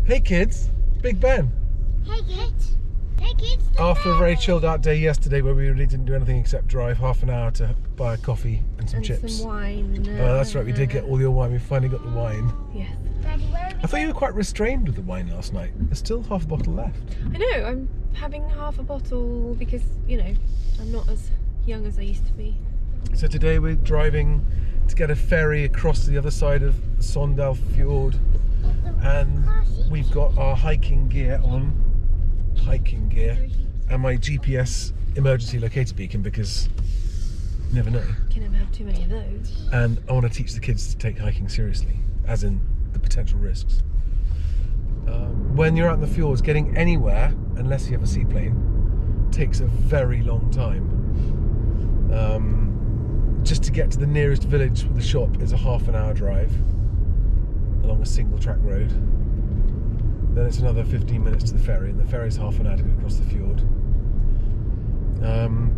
Hey kids, Big Ben. Hey kids. Hey kids. After a very chilled out day yesterday where we really didn't do anything except drive half an hour to buy a coffee and some chips. Some wine. That's right, we did get all your wine. We finally got the wine. Yes. Daddy, where are we I thought you were quite restrained with the wine last night. There's still half a bottle left. I know, I'm having half a bottle because, you know, I'm not as young as I used to be. So today we're driving to get a ferry across to the other side of Sondal Fjord, and we've got our hiking gear on, and my GPS emergency locator beacon because you never know. You can never have too many of those. And I want to teach the kids to take hiking seriously, as in the potential risks. When you're out in the fjords, getting anywhere, unless you have a seaplane, takes a very long time. Just to get to the nearest village with the shop is a half an hour drive along a single track road. Then it's another 15 minutes to the ferry, and the ferry's half an hour to get across the fjord.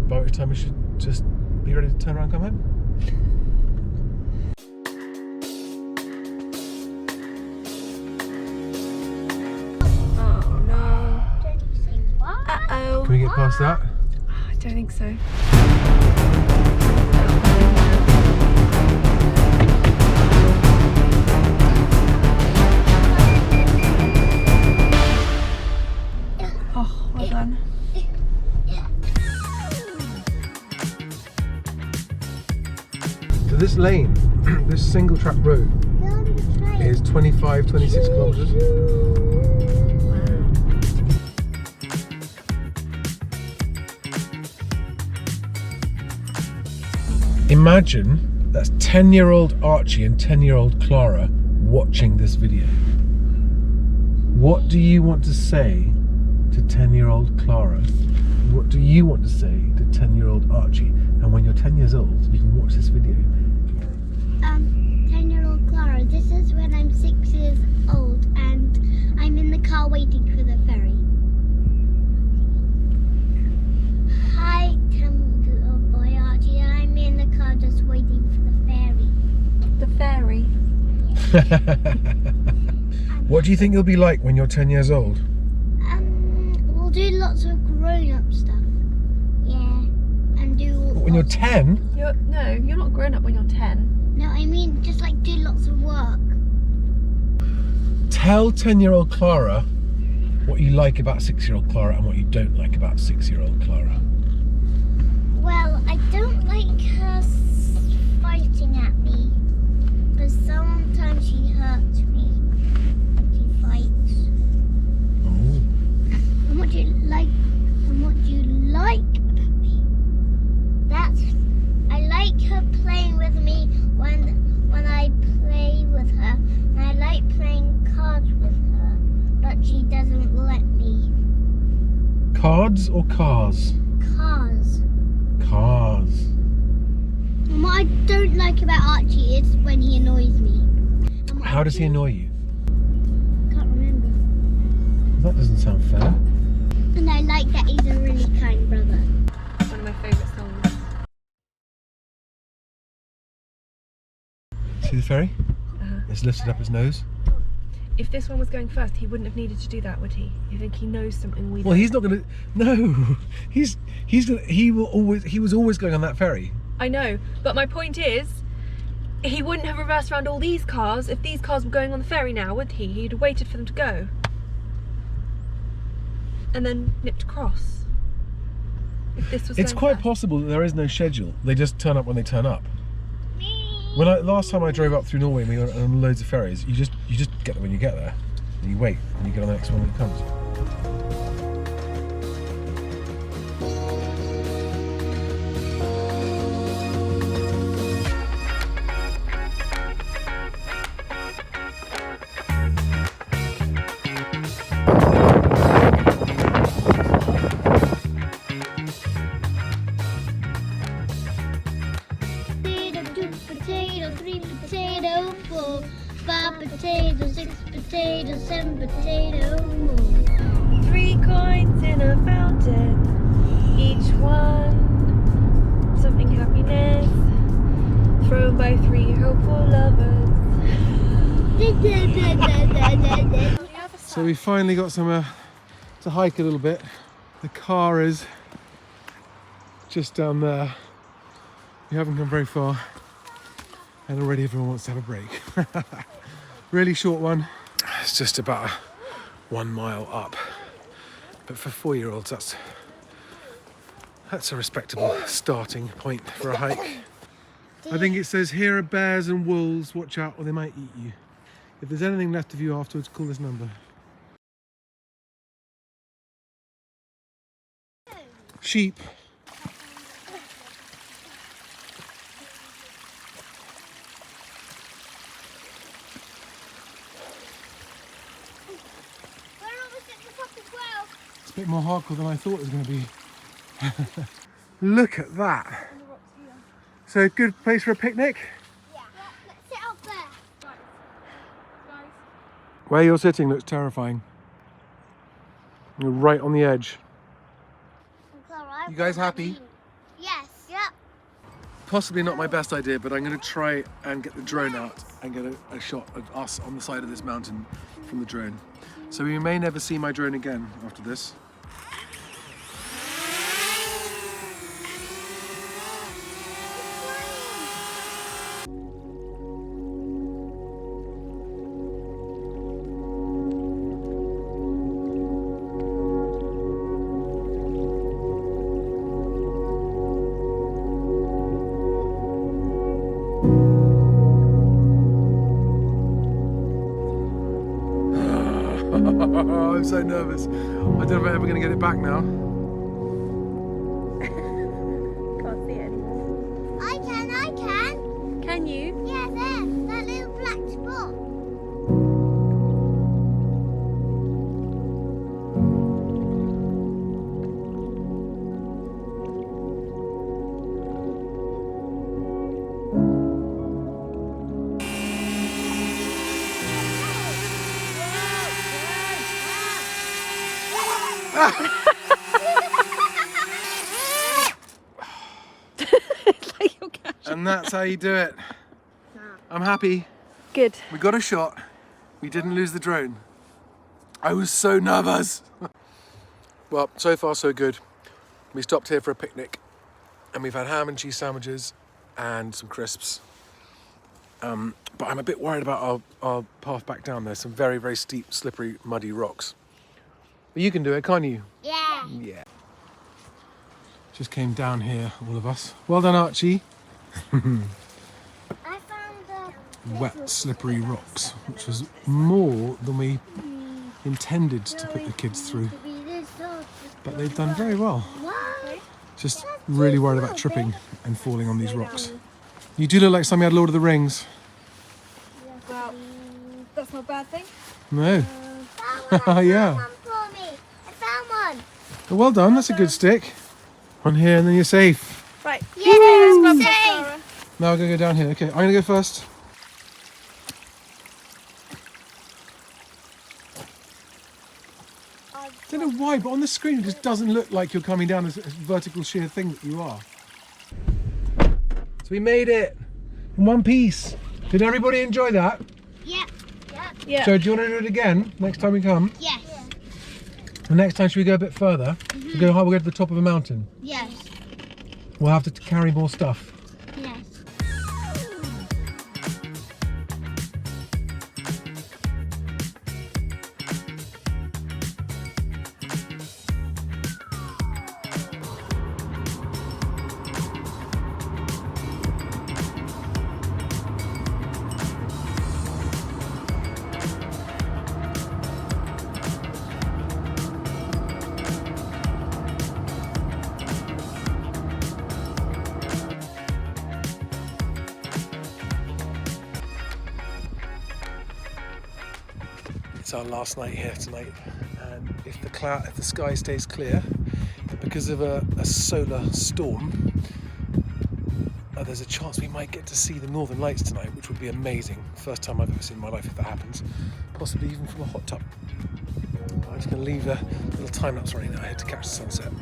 By which time we should just be ready to turn around and come home. Oh no. Don't you say what? Uh-oh. Can we get past that? I don't think so. Oh, well done. So this lane, this single track road, is 25, 26 kilometres. Imagine that's 10-year-old Archie and 10-year-old Clara watching this video. What do you want to say to 10-year-old Clara? What do you want to say to 10-year-old Archie? And when you're 10 years old, you can watch this video. 10-year-old Clara, this is when I'm 6 years old and I'm in the car waiting for the ferry. Hi, 10-year-old boy Archie, I'm in the car just waiting for the ferry. The ferry. What do you think you'll be like when you're 10 years old? We'll do lots of grown-up stuff. Yeah, and do. When you're 10? No, you're not grown up when you're 10. No, I mean just like do lots of work. Tell 10-year-old Clara what you like about 6-year-old Clara and what you don't like about 6-year-old Clara. Well, I don't like her fighting at me, because sometimes she hurts me when she fights. Oh. And what do you like? And what do you like about me? I like her playing with me when I play with her, and I like playing cards with her, but she doesn't let me. Cards or cars? Cars. Cars. And what I don't like about Archie is when he annoys me. And How does he annoy you? Can't remember. That doesn't sound fair. And I like that he's a really kind brother. One of my favourite songs. See the ferry? Uh-huh. It's lifted up his nose. If this one was going first, he wouldn't have needed to do that, would he? You think he knows something we Well, don't? he's not gonna. No, he was always going on that ferry. I know, but my point is, he wouldn't have reversed around all these cars if these cars were going on the ferry now, would he? He'd have waited for them to go. And then nipped across. If this was It's going quite first. possible that there is no schedule. They just turn up when they turn up. Last time I drove up through Norway and we went on loads of ferries, you just get there when you get there, and you wait, and you get on the next one when it comes. Potato, 3 potato, 4, 5 potato, 6 potato, 7 potato more. 3 coins in a fountain, each one something happiness, thrown by 3 hopeful lovers. The On the other So we finally got somewhere to hike a little bit. The car is just down there. We haven't come very far and already everyone wants to have a break. Really short one. It's just about 1 mile up. But for 4-year-olds, that's a respectable starting point for a hike. I think it says, here are bears and wolves, watch out or they might eat you. If there's anything left of you afterwards, call this number. Sheep. It's a bit more hardcore than I thought it was going to be. Look at that. So a good place for a picnic? Yeah. Let's sit out there. Where you're sitting looks terrifying. You're right on the edge. You guys happy? Yes. Yep. Possibly not my best idea, but I'm going to try and get the drone out and get a shot of us on the side of this mountain from the drone. So we may never see my drone again after this. I'm so nervous. I don't know if I'm ever going to get it back now. Can't see it anymore. I can. Can you? Yeah, there. That little black spot. Like your cat. And that's how you do it. I'm happy. Good. We got a shot. We didn't lose the drone. I was so nervous. Well, so far so good. We stopped here for a picnic and we've had ham and cheese sandwiches and some crisps. But I'm a bit worried about our path back down. There's some very, very steep, slippery, muddy rocks. But you can do it, can't you? Yeah. Yeah. Just came down here, all of us. Well done, Archie. I found Wet, slippery rocks, which was more than we intended to put the kids through. But they've done very well. What? Just really worried about tripping and falling on these rocks. You do look like somebody had Lord of the Rings. Well, that's not a bad thing. No. Yeah. One for me. I found one. Well done, that's a good stick. On here and then you're safe. Right. Yeah, Let's grab this, safe. Sarah. Now we're going to go down here. Okay, I'm going to go first. I don't know why, but on the screen it just doesn't look like you're coming down this vertical sheer thing that you are. So we made it in one piece. Did everybody enjoy that? Yep. Yep. Yeah. So do you want to do it again next time we come? Yes. The next time should we go a bit further? We'll go to the top of a mountain. Yes. We'll have to carry more stuff. Yes. It's our last night here tonight, and if the sky stays clear, because of a solar storm, there's a chance we might get to see the Northern Lights tonight, which would be amazing. First time I've ever seen in my life if that happens, possibly even from a hot tub. I'm just going to leave a little time lapse running now here to catch the sunset.